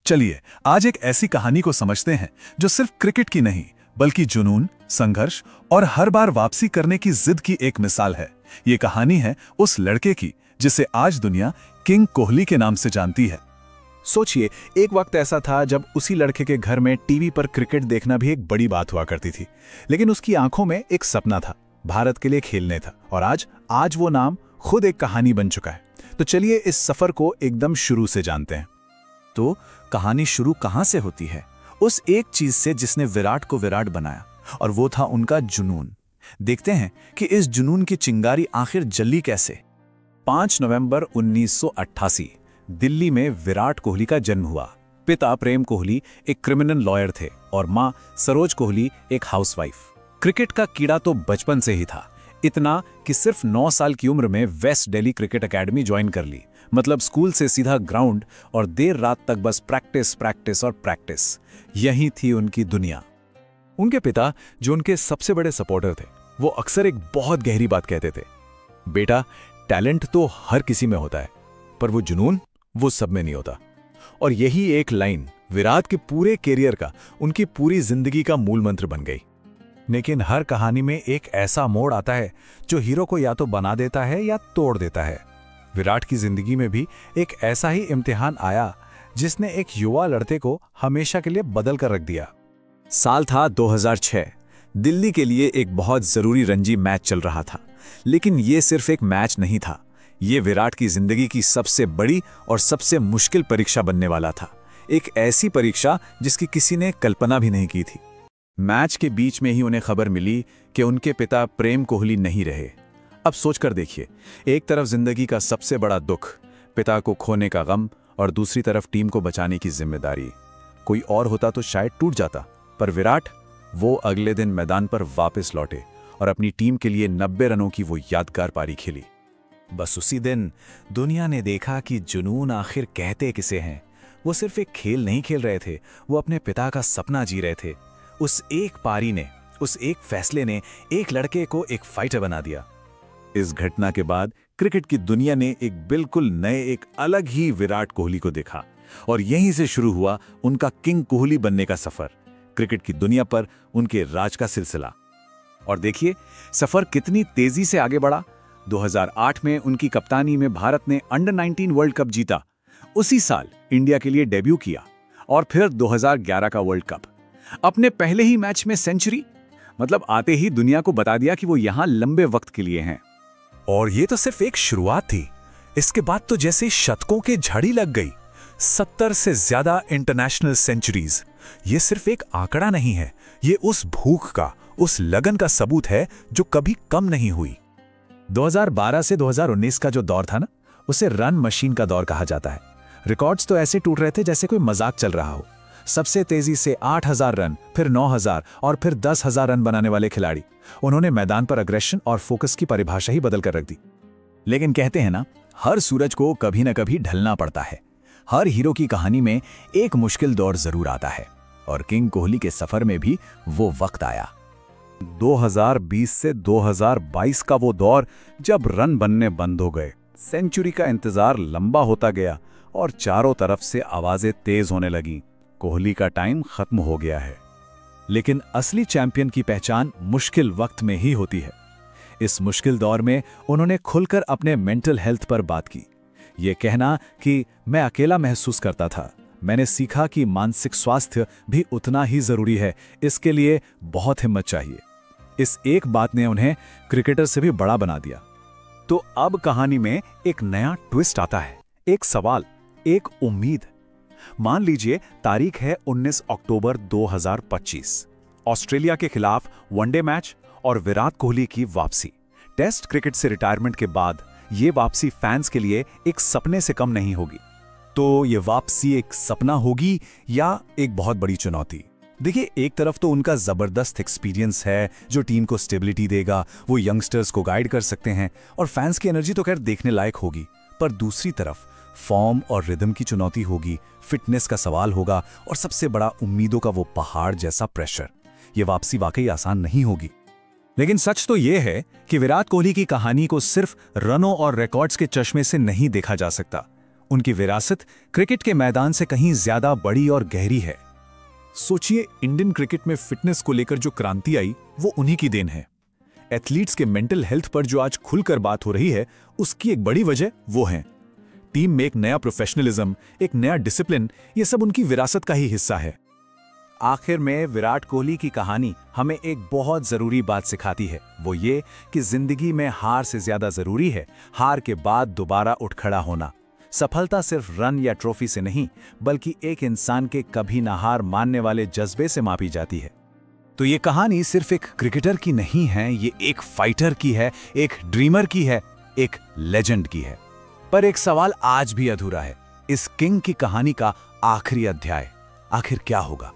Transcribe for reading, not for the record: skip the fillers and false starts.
चलिए आज एक ऐसी कहानी को समझते हैं जो सिर्फ क्रिकेट की नहीं बल्कि जुनून, संघर्ष और हर बार वापसी करने की जिद की एक मिसाल है। ये कहानी है उस लड़के की जिसे आज दुनिया किंग कोहली के नाम से जानती है। सोचिए, एक वक्त ऐसा था जब उसी लड़के के घर में टीवी पर क्रिकेट देखना भी एक बड़ी बात हुआ करती थी। लेकिन उसकी आंखों में एक सपना था, भारत के लिए खेलने था। और आज वो नाम खुद एक कहानी बन चुका है। तो चलिए इस सफर को एकदम शुरू से जानते हैं। तो कहानी शुरू कहां से होती है? उस एक चीज से जिसने विराट को विराट बनाया, और वो था उनका जुनून। देखते हैं कि इस जुनून की चिंगारी आखिर जली कैसे। 5 नवंबर 1988 दिल्ली में विराट कोहली का जन्म हुआ। पिता प्रेम कोहली एक क्रिमिनल लॉयर थे और मां सरोज कोहली एक हाउसवाइफ। क्रिकेट का कीड़ा तो बचपन से ही था, इतना कि सिर्फ 9 साल की उम्र में west Delhi cricket academy join कर ली। मतलब स्कूल से सीधा ग्राउंड और देर रात तक बस प्रैक्टिस प्रैक्टिस और प्रैक्टिस। यही थी उनकी दुनिया। उनके पिता, जो उनके सबसे बड़े सपोर्टर थे, वो अक्सर एक बहुत गहरी बात कहते थे, बेटा टैलेंट तो हर किसी में होता है, पर वो जुनून वो सब में नहीं होता। और यही एक लाइन विराट के पूरे कैरियर का, उनकी पूरी जिंदगी का मूल मंत्र बन गई। लेकिन हर कहानी में एक ऐसा मोड़ आता है जो हीरो को या तो बना देता है या तोड़ देता है। विराट की जिंदगी में भी एक ऐसा ही इम्तिहान आया जिसने एक युवा लड़के को हमेशा के लिए बदल कर रख दिया। साल था 2006। दिल्ली के लिए एक बहुत जरूरी रणजी मैच चल रहा था। लेकिन ये सिर्फ एक मैच नहीं था, ये विराट की जिंदगी की सबसे बड़ी और सबसे मुश्किल परीक्षा बनने वाला था। एक ऐसी परीक्षा जिसकी किसी ने कल्पना भी नहीं की थी। मैच के बीच में ही उन्हें खबर मिली कि उनके पिता प्रेम कोहली नहीं रहे। अब सोचकर देखिए, एक तरफ जिंदगी का सबसे बड़ा दुख, पिता को खोने का गम, और दूसरी तरफ टीम को बचाने की जिम्मेदारी। कोई और होता तो शायद टूट जाता, पर विराट, वो अगले दिन मैदान पर वापस लौटे और अपनी टीम के लिए 90 रनों की वो यादगार पारी खेली। बस उसी दिन दुनिया ने देखा कि जुनून आखिर कहते किसे हैं। वो सिर्फ एक खेल नहीं खेल रहे थे, वो अपने पिता का सपना जी रहे थे। उस एक पारी ने, उस एक फैसले ने एक लड़के को एक फाइटर बना दिया। इस घटना के बाद क्रिकेट की दुनिया ने एक बिल्कुल नए, एक अलग ही विराट कोहली को देखा, और यहीं से शुरू हुआ उनका किंग कोहली बनने का सफर, क्रिकेट की दुनिया पर उनके राज का सिलसिला। और देखिए सफर कितनी तेजी से आगे बढ़ा। 2008 में उनकी कप्तानी में भारत ने अंडर 19 वर्ल्ड कप जीता। उसी साल इंडिया के लिए डेब्यू किया, और फिर 2011 का वर्ल्ड कप। अपने पहले ही मैच में सेंचुरी, मतलब आते ही दुनिया को बता दिया कि वो यहां लंबे वक्त के लिए हैं। और ये तो सिर्फ एक शुरुआत थी। इसके बाद तो जैसे शतकों के झड़ी लग गई। 70 से ज्यादा इंटरनेशनल सेंचुरीज। ये सिर्फ एक आंकड़ा नहीं है, ये उस भूख का, उस लगन का सबूत है जो कभी कम नहीं हुई। 2012 से 2019 का जो दौर था ना, उसे रन मशीन का दौर कहा जाता है। रिकॉर्ड्स तो ऐसे टूट रहे थे जैसे कोई मजाक चल रहा हो। सबसे तेजी से 8000 रन, फिर 9000 और फिर 10,000 रन बनाने वाले खिलाड़ी। उन्होंने मैदान पर अग्रेशन और फोकस की परिभाषा ही बदल कर रख दी। लेकिन कहते हैं ना, हर सूरज को कभी न कभी ढलना पड़ता है। हर हीरो की कहानी में एक मुश्किल दौर जरूर आता है, और किंग कोहली के सफर में भी वो वक्त आया। 2020 से 2022 का वो दौर जब रन बनने बंद हो गए, सेंचुरी का इंतजार लंबा होता गया और चारों तरफ से आवाजें तेज होने लगीं। कोहली का टाइम खत्म हो गया है। लेकिन असली चैंपियन की पहचान मुश्किल वक्त में ही होती है। इस मुश्किल दौर में उन्होंने खुलकर अपने मेंटल हेल्थ पर बात की। ये कहना कि मैं अकेला महसूस करता था, मैंने सीखा कि मानसिक स्वास्थ्य भी उतना ही जरूरी है, इसके लिए बहुत हिम्मत चाहिए। इस एक बात ने उन्हें क्रिकेटर से भी बड़ा बना दिया। तो अब कहानी में एक नया ट्विस्ट आता है, एक सवाल, एक उम्मीद। मान लीजिए तारीख है 19 अक्टूबर 2025। ऑस्ट्रेलिया के खिलाफ वनडे मैच और विराट कोहली की वापसी। टेस्ट क्रिकेट से रिटायरमेंट के बाद ये वापसी फैंस के लिए एक सपने से कम नहीं होगी। तो ये वापसी एक सपना होगी या एक बहुत बड़ी चुनौती? देखिए, एक तरफ तो उनका जबरदस्त एक्सपीरियंस है जो टीम को स्टेबिलिटी देगा, वो यंगस्टर्स को गाइड कर सकते हैं, और फैंस की एनर्जी तो खैर देखने लायक होगी। पर दूसरी तरफ फॉर्म और रिदम की चुनौती होगी, फिटनेस का सवाल होगा, और सबसे बड़ा उम्मीदों का वो पहाड़ जैसा प्रेशर। ये वापसी वाकई आसान नहीं होगी। लेकिन सच तो ये है कि विराट कोहली की कहानी को सिर्फ रनों और रिकॉर्ड्स के चश्मे से नहीं देखा जा सकता। उनकी विरासत क्रिकेट के मैदान से कहीं ज्यादा बड़ी और गहरी है। सोचिए, इंडियन क्रिकेट में फिटनेस को लेकर जो क्रांति आई वो उन्हीं की देन है। एथलीट्स के मेंटल हेल्थ पर जो आज खुलकर बात हो रही है, उसकी एक बड़ी वजह वो है। टीम में एक नया प्रोफेशनलिज्म, एक नया डिसिप्लिन, ये सब उनकी विरासत का ही हिस्सा है। आखिर में विराट कोहली की कहानी हमें एक बहुत जरूरी बात सिखाती है, वो ये कि जिंदगी में हार से ज्यादा जरूरी है हार के बाद दोबारा उठ खड़ा होना। सफलता सिर्फ रन या ट्रॉफी से नहीं, बल्कि एक इंसान के कभी ना हार मानने वाले जज्बे से मापी जाती है। तो ये कहानी सिर्फ एक क्रिकेटर की नहीं है, ये एक फाइटर की है, एक ड्रीमर की है, एक लेजेंड की है। पर एक सवाल आज भी अधूरा है, इस किंग की कहानी का आखिरी अध्याय आखिर क्या होगा?